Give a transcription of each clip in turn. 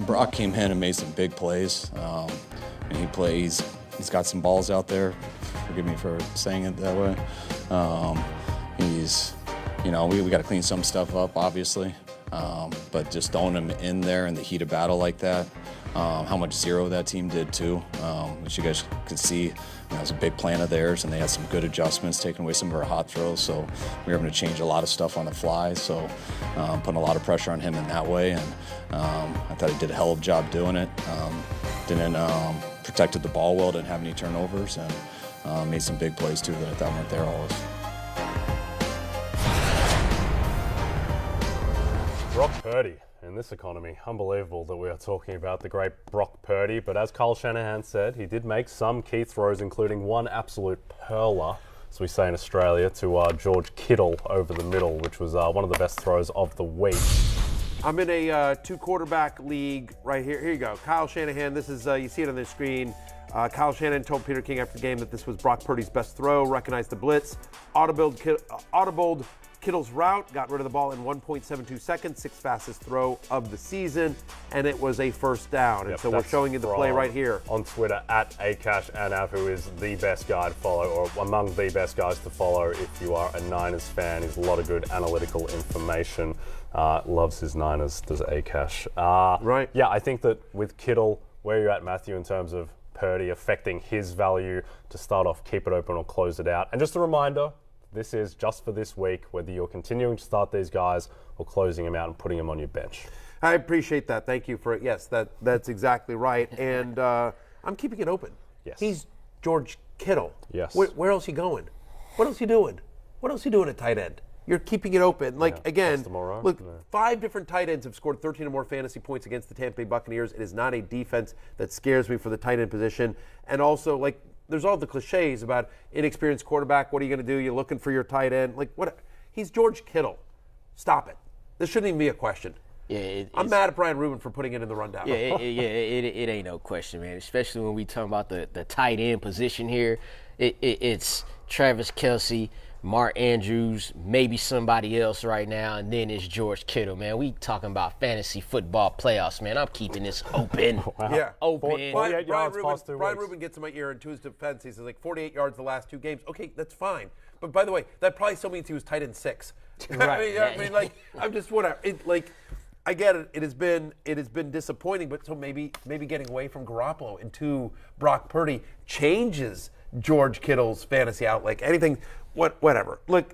Brock came in and made some big plays, and he's got some balls out there. Forgive me for saying it that way. We got to clean some stuff up, obviously, but just throwing him in there in the heat of battle like that, how much zero that team did too, which you guys could see. It was a big plan of theirs, and they had some good adjustments, taking away some of our hot throws, so we were able to change a lot of stuff on the fly, so putting a lot of pressure on him in that way, and I thought he did a hell of a job doing it. Protected the ball well, didn't have any turnovers, and made some big plays too that I thought weren't there always. Brock Purdy. In this economy, unbelievable that we are talking about the great Brock Purdy, but as Kyle Shanahan said, he did make some key throws, including one absolute perler, as we say in Australia, to George Kittle over the middle, which was one of the best throws of the week. I'm in a two-quarterback league right here. Here you go. Kyle Shanahan, this is, you see it on the screen. Kyle Shanahan told Peter King after the game that this was Brock Purdy's best throw, recognized the blitz, audibled Kittle's route, got rid of the ball in 1.72 seconds, sixth fastest throw of the season, and it was a first down. And so we're showing you the play right here. On Twitter, at AcashAnav, who is the best guy to follow, or among the best guys to follow if you are a Niners fan. He's a lot of good analytical information. Loves his Niners, does Acash. Right. Yeah, I think that with Kittle, where you're at, Matthew, in terms of Purdy affecting his value to start off, keep it open or close it out. And just a reminder, this is just for this week, whether you're continuing to start these guys or closing them out and putting them on your bench. I appreciate that. Thank you for it. Yes, that's exactly right. And I'm keeping it open. Yes. He's George Kittle. Yes. Where else he going? What else he doing? What else he doing at tight end? You're keeping it open. Again, look, 5 different tight ends have scored 13 or more fantasy points against the Tampa Bay Buccaneers. It is not a defense that scares me for the tight end position. And also, there's all the cliches about inexperienced quarterback. What are you going to do? You're looking for your tight end. What? He's George Kittle. Stop it. This shouldn't even be a question. Yeah, I'm mad at Brian Rubin for putting it in the rundown. Yeah, it ain't no question, man. Especially when we talk about the tight end position here. It's Travis Kelce, Mark Andrews, maybe somebody else right now, and then it's George Kittle, man. We talking about fantasy football playoffs, man. I'm keeping this open. Wow. Yeah. Open. Brian Rubin gets in my ear, and to his defense, he says 48 yards the last 2 games. Okay, that's fine. But by the way, that probably still means he was tight end 6. Right. I'm just whatever. I get it. It has been disappointing, but so maybe getting away from Garoppolo into Brock Purdy changes George Kittle's fantasy outlook. Anything, whatever. Look,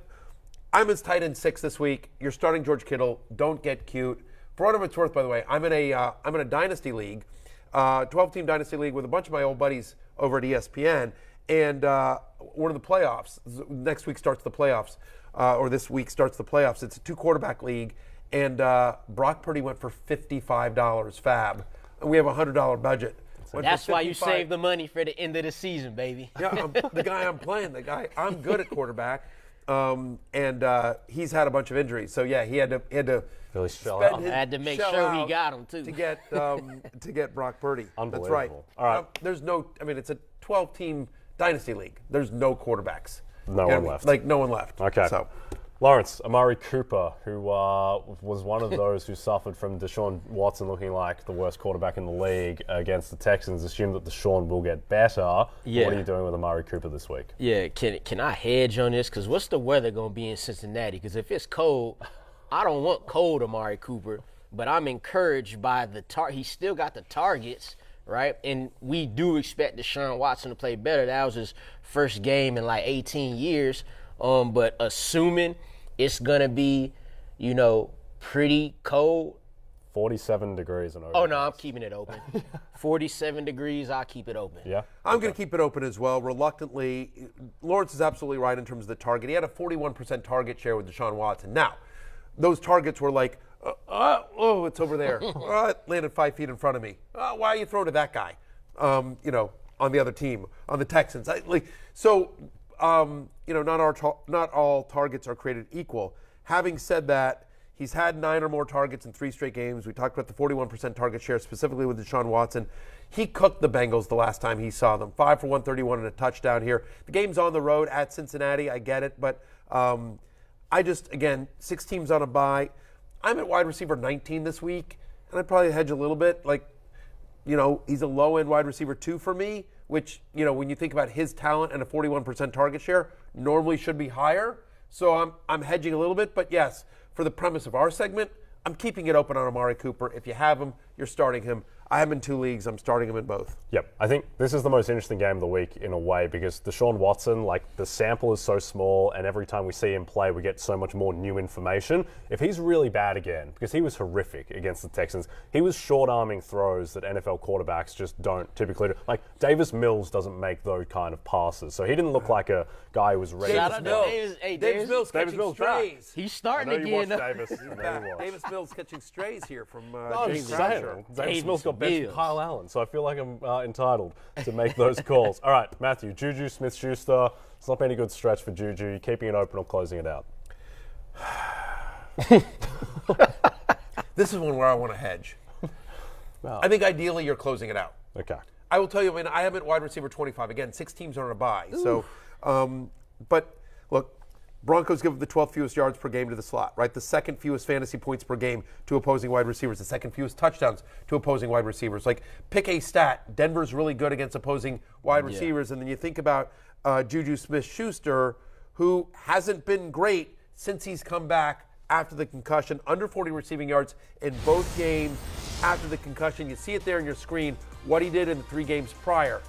I'm his tight end 6 this week. You're starting George Kittle. Don't get cute. For what it's worth, by the way, I'm in a dynasty league, 12-team dynasty league with a bunch of my old buddies over at ESPN, and we're in the playoffs. Next week starts the playoffs, or this week starts the playoffs. It's a 2-quarterback league, and Brock Purdy went for $55 fab, and we have a $100 budget. That's why you save the money for the end of the season, baby. Yeah, the guy I'm playing, I'm good at quarterback, and he's had a bunch of injuries. So yeah, he had to really shell out. Had to make sure he got him too to get Brock Purdy. Unbelievable. That's right. All right. It's a 12-team dynasty league. There's no quarterbacks. No one left. No one left. Okay. So. Lawrence, Amari Cooper, who was one of those who suffered from Deshaun Watson looking like the worst quarterback in the league against the Texans, assume that Deshaun will get better. Yeah. What are you doing with Amari Cooper this week? Yeah, can I hedge on this? Because what's the weather going to be in Cincinnati? Because if it's cold, I don't want cold Amari Cooper, but I'm encouraged by he still got the targets, right? And we do expect Deshaun Watson to play better. That was his first game in 18 years. But assuming it's going to be, pretty cold. 47 degrees and over. Oh, no, I'm keeping it open. 47 degrees, I'll keep it open. Yeah? I'm going to keep it open as well. Reluctantly, Lawrence is absolutely right in terms of the target. He had a 41% target share with Deshaun Watson. Now, those targets were it's over there. It landed 5 feet in front of me. Why you throw to that guy? On the other team, on the Texans. Not all targets are created equal. Having said that, he's had 9 or more targets in 3 straight games. We talked about the 41% target share, specifically with Deshaun Watson. He cooked the Bengals the last time he saw them. 5 for 131 and a touchdown here. The game's on the road at Cincinnati. I get it, but 6 teams on a bye. I'm at wide receiver 19 this week, and I'd probably hedge a little bit. Like, he's a low-end wide receiver 2 for me, which, when you think about his talent and a 41% target share, normally should be higher. So I'm hedging a little bit. But yes, for the premise of our segment, I'm keeping it open on Amari Cooper. If you have him, you're starting him. I have him in 2 leagues. I'm starting him in both. Yep. I think this is the most interesting game of the week in a way because Deshaun Watson, the sample is so small and every time we see him play, we get so much more new information. If he's really bad again, because he was horrific against the Texans, he was short-arming throws that NFL quarterbacks just don't typically do. Like, Davis Mills doesn't make those kind of passes. So he didn't look like a guy who was ready to go. Davis Mills catching strays. He's starting again. Davis Mills catching strays here from James James Crasher. Davis Mills got benched from Kyle Allen, so I feel like I'm entitled to make those calls. All right, Matthew, Juju Smith-Schuster. It's not been a good stretch for Juju. You keeping it open or closing it out? This is one where I want to hedge. Wow. I think ideally you're closing it out. Okay. I will tell you, I have him at wide receiver 25. Again, 6 teams are on a bye. So, but look, Broncos give the 12th fewest yards per game to the slot, right? The second fewest fantasy points per game to opposing wide receivers. The second fewest touchdowns to opposing wide receivers. Like, pick a stat. Denver's really good against opposing wide receivers. And then you think about Juju Smith-Schuster, who hasn't been great since he's come back after the concussion. Under 40 receiving yards in both games after the concussion. You see it there on your screen, what he did in the 3 games prior.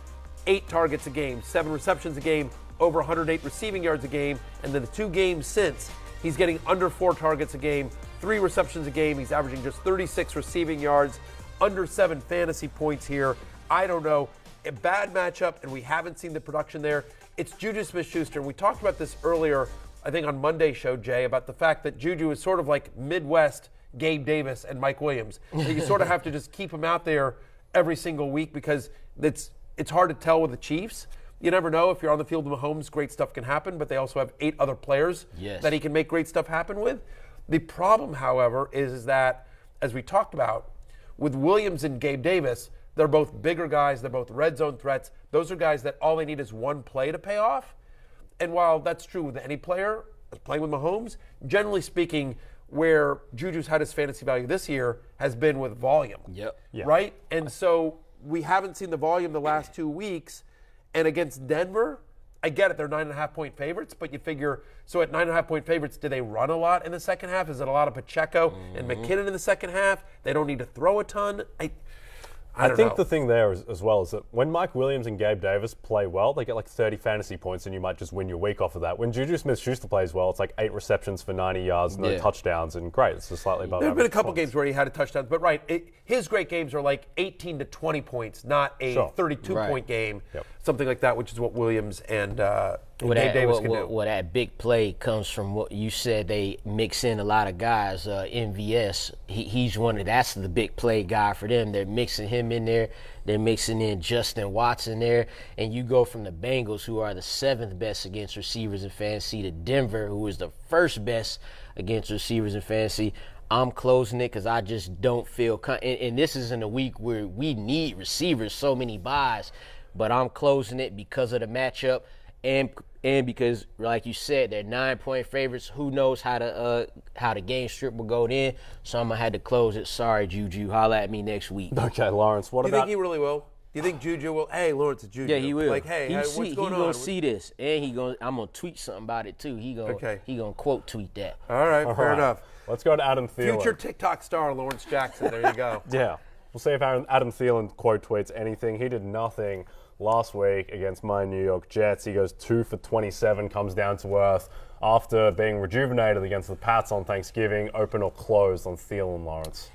8 targets a game, 7 receptions a game, over 108 receiving yards a game, and then the 2 games since, he's getting under 4 targets a game, 3 receptions a game. He's averaging just 36 receiving yards, under 7 fantasy points here. I don't know. A bad matchup, and we haven't seen the production there. It's Juju Smith-Schuster, and we talked about this earlier, I think on Monday's show, Jay, about the fact that Juju is sort of like Midwest Gabe Davis and Mike Williams. That you sort of have to just keep him out there every single week because it's hard to tell with the Chiefs. You never know. If you're on the field with Mahomes, great stuff can happen, but they also have 8 other players that he can make great stuff happen with. The problem, however, is that, as we talked about, with Williams and Gabe Davis, they're both bigger guys. They're both red zone threats. Those are guys that all they need is one play to pay off. And while that's true with any player playing with Mahomes, generally speaking, where Juju's had his fantasy value this year has been with volume. Right? And so we haven't seen the volume the last 2 weeks. And against Denver, I get it, they're 9.5-point favorites, but you figure, so at 9.5-point favorites, do they run a lot in the second half? Is it a lot of Pacheco and McKinnon in the second half? They don't need to throw a ton? I think the thing there as well is that when Mike Williams and Gabe Davis play well, they get like 30 fantasy points and you might just win your week off of that. When Juju Smith-Schuster plays well, it's like 8 receptions for 90 yards, no touchdowns, and great. It's just slightly above There have been a average couple points. games where he had a touchdown, but his great games are like 18 to 20 points, not a 32-point game, something like that, which is what Williams and Gabe Davis can do. Well, that big play comes from what you said. They mix in a lot of guys. MVS, he's that's the big play guy for them. They're mixing him in there. They're mixing in Justin Watson there. And you go from the Bengals, who are the 7th best against receivers in fantasy, to Denver, who is the 1st best against receivers in fantasy. I'm closing it because I just don't feel and this isn't a week where we need receivers, so many buys. But I'm closing it because of the matchup and because, like you said, they're 9-point favorites. Who knows how the game script will go in? So I'm gonna have to close it. Sorry, Juju. Holla at me next week. Okay, Lawrence. What Do you about? think he really will? Do you think Juju will? Hey, Lawrence, it's Juju. Yeah, he will. Like, hey, what's going on? He gonna see this, and I'm gonna tweet something about it too. He gonna quote tweet that. All right, fair enough. Let's go to Adam Thielen. Future TikTok star Lawrence Jackson. There you go. Yeah. We'll see if Adam Thielen quote tweets anything. He did nothing last week against my New York Jets. He goes 2 for 27, comes down to earth after being rejuvenated against the Pats on Thanksgiving. Open or closed on Thielen, Lawrence?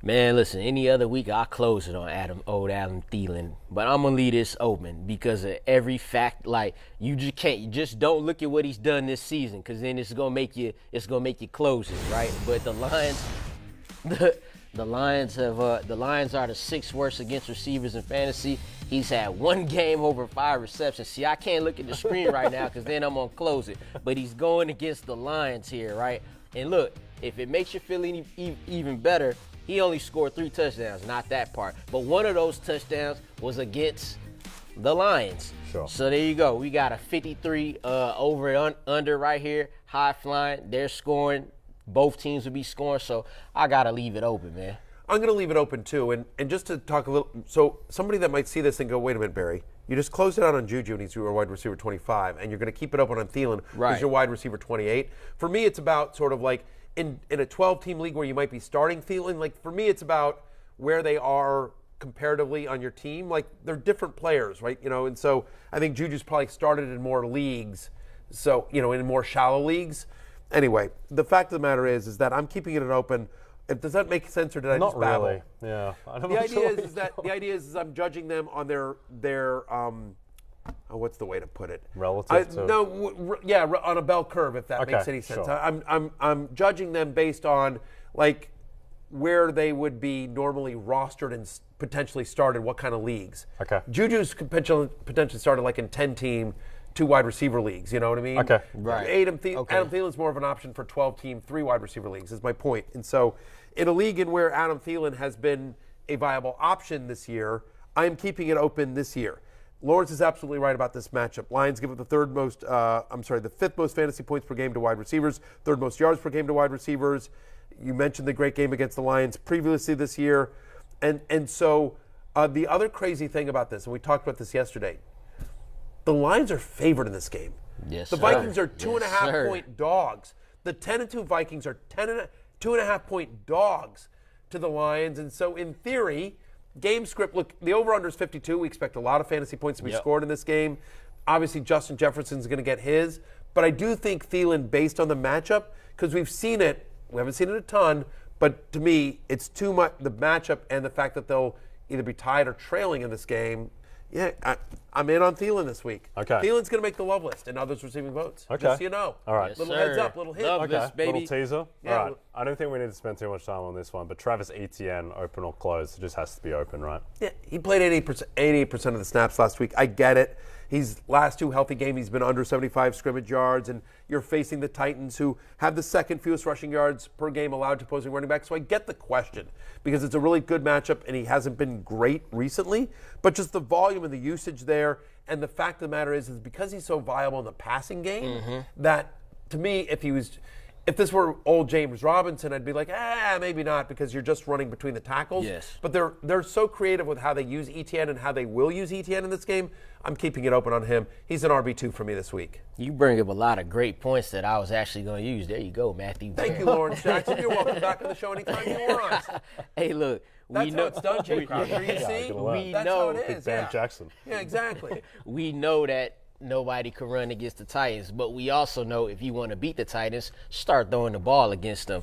Man, listen, any other week I'll close it on old Adam Thielen. But I'm going to leave this open because of every fact. Like, you just don't look at what he's done this season because then it's going to make you close it, right? But the Lions, the Lions are the 6th worst against receivers in fantasy. He's had 1 game over 5 receptions. See, I can't look at the screen right now because then I'm going to close it. But he's going against the Lions here, right? And look, if it makes you feel even better, he only scored 3 touchdowns, not that part. But one of those touchdowns was against the Lions. Sure. So there you go. We got a 53 over and under right here. High flying. They're scoring. Both teams will be scoring. So I got to leave it open, man. I'm going to leave it open too. And just to talk a little, so somebody that might see this and go, wait a minute, Barry, you just closed it out on Juju and he's your wide receiver 25, and you're going to keep it open on Thielen, who's your wide receiver 28. For me, it's about sort of like in a 12-team league where you might be starting Thielen. Like for me, it's about where they are comparatively on your team. Like they're different players, right? And so I think Juju's probably started in more leagues, so in more shallow leagues. Anyway, the fact of the matter is that I'm keeping it open. Does that make sense, or did I just babble? Not really. Yeah. The idea is I'm judging them on their what's the way to put it? Relative to? On a bell curve, if that makes any sense. Sure. I'm judging them based on like where they would be normally rostered and potentially started, what kind of leagues. Okay. Juju's potentially started like in 10-team, 2 wide receiver leagues. You know what I mean? Okay. Right. Adam Thielen's more of an option for 12-team, 3 wide receiver leagues, is my point. And so in a league in where Adam Thielen has been a viable option this year, I am keeping it open this year. Lawrence is absolutely right about this matchup. Lions give up the 5th most fantasy points per game to wide receivers, 3rd most yards per game to wide receivers. You mentioned the great game against the Lions previously this year. And so the other crazy thing about this, and we talked about this yesterday, the Lions are favored in this game. Yes, the Vikings are 2.5-point dogs. The 10-2 Vikings are 2.5-point dogs to the Lions. And so in theory, game script, look, the over-under is 52. We expect a lot of fantasy points to be scored in this game. Obviously, Justin Jefferson's going to get his. But I do think Thielen, based on the matchup, because we've seen it, we haven't seen it a ton, but to me, it's too much, the matchup and the fact that they'll either be tied or trailing in this game. Yeah, I'm in on Thielen this week. Okay. Thielen's going to make the love list and others receiving votes. Okay. Just so you know. All right. Yes, little sir. heads up, little hint. Love this, baby. Little teaser. Yeah. All right. I don't think we need to spend too much time on this one, but Travis Etienne, open or closed, it just has to be open, right? Yeah, he played 88% of the snaps last week. I get it. His last 2 healthy games, he's been under 75 scrimmage yards, and you're facing the Titans, who have the 2nd fewest rushing yards per game allowed to opposing running backs. So I get the question, because it's a really good matchup, and he hasn't been great recently. But just the volume and the usage there, and the fact of the matter is because he's so viable in the passing game, that to me, if this were old James Robinson, I'd be like, maybe not, because you're just running between the tackles. Yes. But they're so creative with how they use Etienne and how they will use Etienne in this game. I'm keeping it open on him. He's an RB2 for me this week. You bring up a lot of great points that I was actually going to use. There you go, Matthew. Thank you, Lawrence Jackson. You're welcome back on the show anytime you want. Hey, look. That's how it's done, Jay Crowder. You see? That's how it is. Bam Jackson. Yeah, exactly. We know that nobody can run against the Titans, but we also know if you want to beat the Titans, start throwing the ball against them.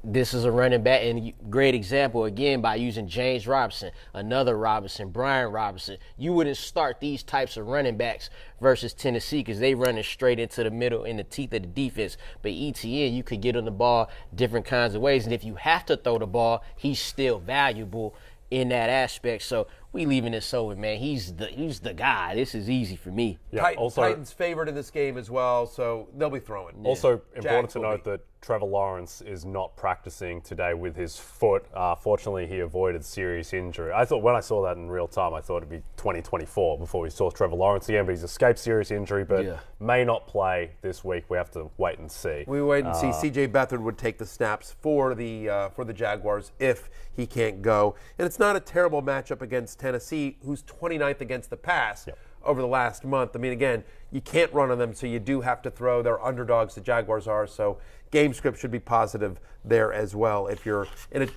This is a running back, and great example, again, by using James Robinson, another Robinson, Brian Robinson. You wouldn't start these types of running backs versus Tennessee because they running straight into the middle in the teeth of the defense. But Etienne, you could get on the ball different kinds of ways, and if you have to throw the ball, he's still valuable in that aspect. So we leaving this over, man. He's the guy. This is easy for me. Yeah, Titans favored in this game as well, so they'll be throwing. Also important Jags to will note be. that Trevor Lawrence is not practicing today with his foot. Fortunately, he avoided serious injury. I thought when I saw that in real time, I thought it'd be 2024 before we saw Trevor Lawrence again, but he's escaped serious injury, but may not play this week. We have to wait and see. We wait and see. C.J. Beathard would take the snaps for the Jaguars if he can't go. And it's not a terrible matchup against Tennessee, who's 29th against the pass over the last month. I mean, again, you can't run on them, so you do have to throw. They're underdogs, the Jaguars are, so game script should be positive there as well. If you're in a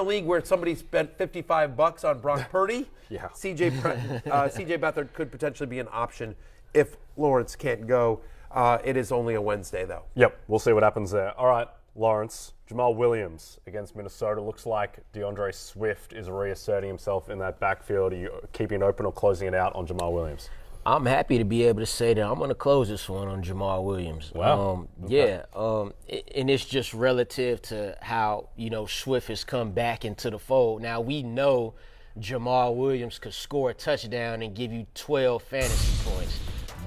league where somebody spent $55 on Brock Purdy, C.J. Beathard could potentially be an option if Lawrence can't go. It is only a Wednesday, though. Yep, we'll see what happens there. All right, Lawrence, Jamaal Williams against Minnesota. Looks like DeAndre Swift is reasserting himself in that backfield. Are you keeping it open or closing it out on Jamaal Williams? I'm happy to be able to say that I'm going to close this one on Jamaal Williams. Wow. And it's just relative to how, Swift has come back into the fold. Now, we know Jamaal Williams could score a touchdown and give you 12 fantasy points.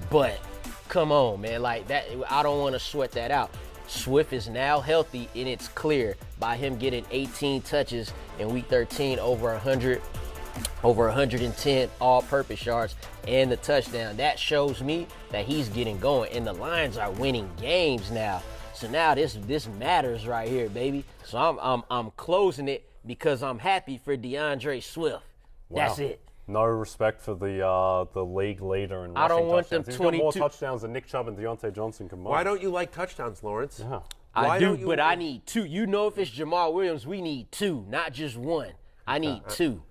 But come on, man. Like that, I don't want to sweat that out. Swift is now healthy, and it's clear by him getting 18 touches in Week 13, over 110 all-purpose yards and the touchdown. That shows me that he's getting going, and the Lions are winning games now. So now this matters right here, baby. So I'm closing it because I'm happy for DeAndre Swift. Wow. That's it. No respect for the league leader in rushing I don't want touchdowns. them He's got more 22 touchdowns than Nick Chubb and Deontay Johnson combined. Why don't you like touchdowns, Lawrence? Yeah. I do, but I need 2. You know, if it's Jamaal Williams, we need 2, not just 1. I need 2.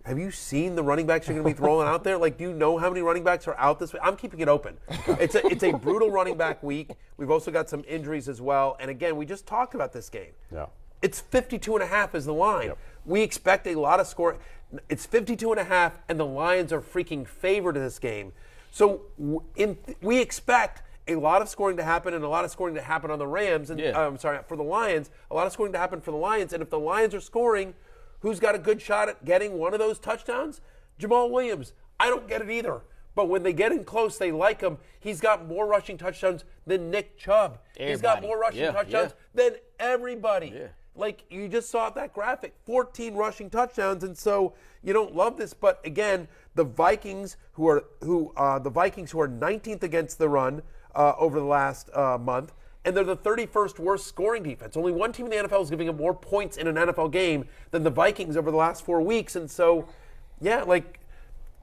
Have you seen the running backs you're going to be throwing out there? Like, do you know how many running backs are out this week? I'm keeping it open. It's a brutal running back week. We've also got some injuries as well. And again, we just talked about this game. Yeah. It's 52.5 is the line. Yep. We expect a lot of score. It's 52.5, and the Lions are freaking favored in this game. So we expect a lot of scoring to happen and a lot of scoring to happen on the Rams. And for the Lions, a lot of scoring to happen for the Lions. And if the Lions are scoring, who's got a good shot at getting one of those touchdowns? Jamaal Williams. I don't get it either. But when they get in close, they like him. He's got more rushing touchdowns than Nick Chubb. He's got more rushing touchdowns than everybody. Yeah. Like, you just saw that graphic, 14 rushing touchdowns, and so you don't love this. But again, the Vikings, who are 19th against the run over the last month, and they're the 31st worst scoring defense. Only one team in the NFL is giving up more points in an NFL game than the Vikings over the last 4 weeks. And so, yeah, like,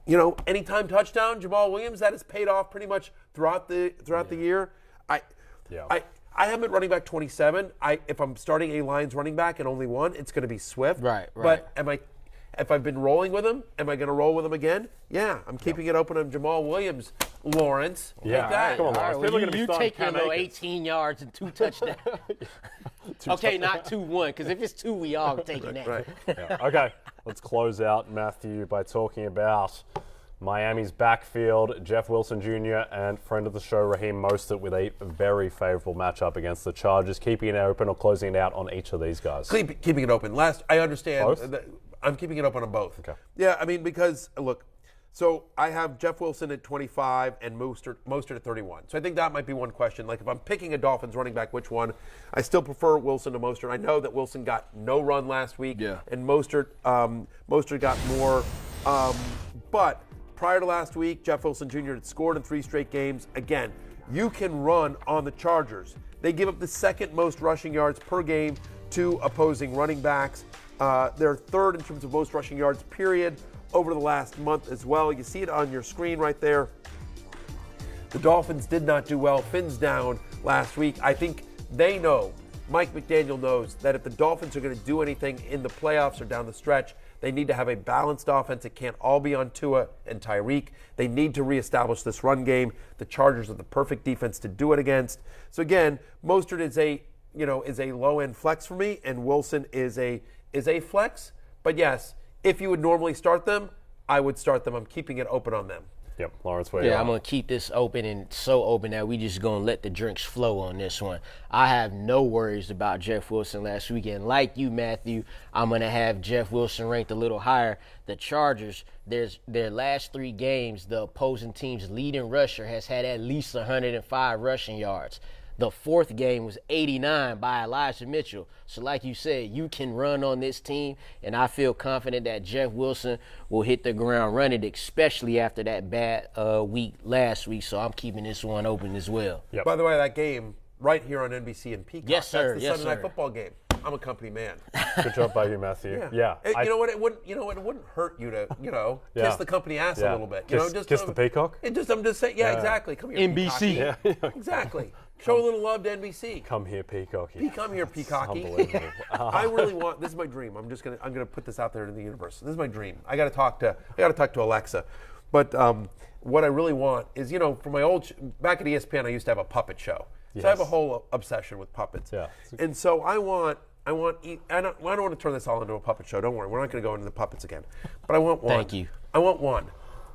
you know, anytime touchdown, Jamaal Williams, that has paid off pretty much throughout the year. I have him at running back 27. If I'm starting a Lions running back and only one, it's going to be Swift. Right. But if I've been rolling with him, am I going to roll with him again? Yeah, I'm keeping it open on Jamaal Williams, Lawrence. Yeah, that. Come on, Lawrence. Well, People are you gonna be take your starting little Cam Akers. 18 yards and 2 touchdowns. Okay, not 2-1, because if it's 2, we all taking that. Right. Yeah. Okay, let's close out, Matthew, by talking about Miami's backfield, Jeff Wilson Jr. and friend of the show, Raheem Mostert, with a very favorable matchup against the Chargers. Keeping it open or closing it out on each of these guys? Keeping it open. I understand. Both? I'm keeping it open on both. Okay. Yeah, I mean, because, look, so I have Jeff Wilson at 25 and Mostert at 31. So I think that might be one question. Like, if I'm picking a Dolphins running back, which one? I still prefer Wilson to Mostert. I know that Wilson got no run last week, and Mostert got more. But prior to last week, Jeff Wilson Jr. had scored in 3 straight games. Again, you can run on the Chargers. They give up the second most rushing yards per game to opposing running backs. They're third in terms of most rushing yards, period, over the last month as well. You see it on your screen right there. The Dolphins did not do well. Fins down last week. I think they know, Mike McDaniel knows, that if the Dolphins are going to do anything in the playoffs or down the stretch, they need to have a balanced offense. It can't all be on Tua and Tyreek. They need to reestablish this run game. The Chargers are the perfect defense to do it against. So again, Mostert is a low-end flex for me, and Wilson is a flex. But yes, if you would normally start them, I would start them. I'm keeping it open on them. Yep, Lawrence, where you are. I'm going to keep this open, and so open that we just going to let the drinks flow on this one. I have no worries about Jeff Wilson last weekend. Like you, Matthew, I'm going to have Jeff Wilson ranked a little higher. The Chargers, their last 3 games, the opposing team's leading rusher has had at least 105 rushing yards. The 4th game was 89 by Elijah Mitchell. So like you said, you can run on this team, and I feel confident that Jeff Wilson will hit the ground running, especially after that bad week last week. So I'm keeping this one open as well. Yep. By the way, that game right here on NBC and Peacock. Yes, sir. That's the Yes, Sunday Night sir. Football game. I'm a company man. Good job by you, Matthew. Yeah. You know what? It wouldn't hurt you to, kiss the company ass a little bit. Kiss the peacock? I'm just saying, exactly. Come here, NBC. Peacocky. Exactly. Show a little love to NBC. Come here, Peacocky. Come here, Peacocky. Unbelievable. I really want. This is my dream. I'm gonna put this out there in the universe. This is my dream. I got to talk to Alexa. But what I really want is, for my old back at ESPN, I used to have a puppet show. Yes. So I have a whole obsession with puppets. Yeah. And so I don't want to turn this all into a puppet show. Don't worry, we're not going to go into the puppets again. But I want one. Thank you. I want one.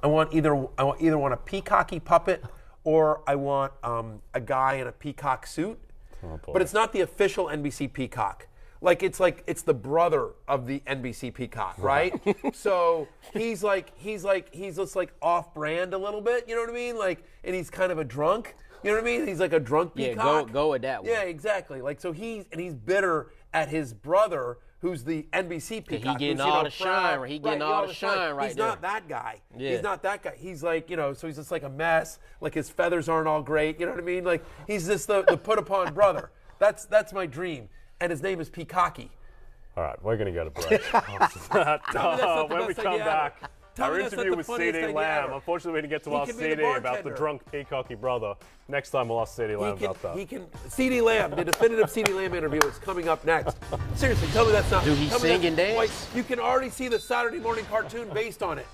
I want either a peacocky puppet, or I want a guy in a peacock suit. Oh, boy. But it's not the official NBC peacock. It's the brother of the NBC peacock, right? So he's just like off-brand a little bit. You know what I mean? And he's kind of a drunk. You know what I mean? He's like a drunk peacock. Yeah, go with that one. Yeah, exactly. He's bitter at his brother, who's the NBC peacock. He getting all the shine. He getting all the shine right He's there. not that guy. Yeah. He's not that guy. He's so he's just like a mess. Like his feathers aren't all great. You know what I mean? Like he's just the put upon brother. That's my dream. and his name is Peacocky. All right, we're going to go to break. When we come back, our interview with CD Lamb. Unfortunately, we didn't get to ask CD about the drunk Peacocky brother. Next time, we'll ask CD Lamb about that. CD Lamb, the definitive CD Lamb interview is coming up next. Seriously, tell me that's not. Do he sing and dance? You can already see the Saturday morning cartoon based on it.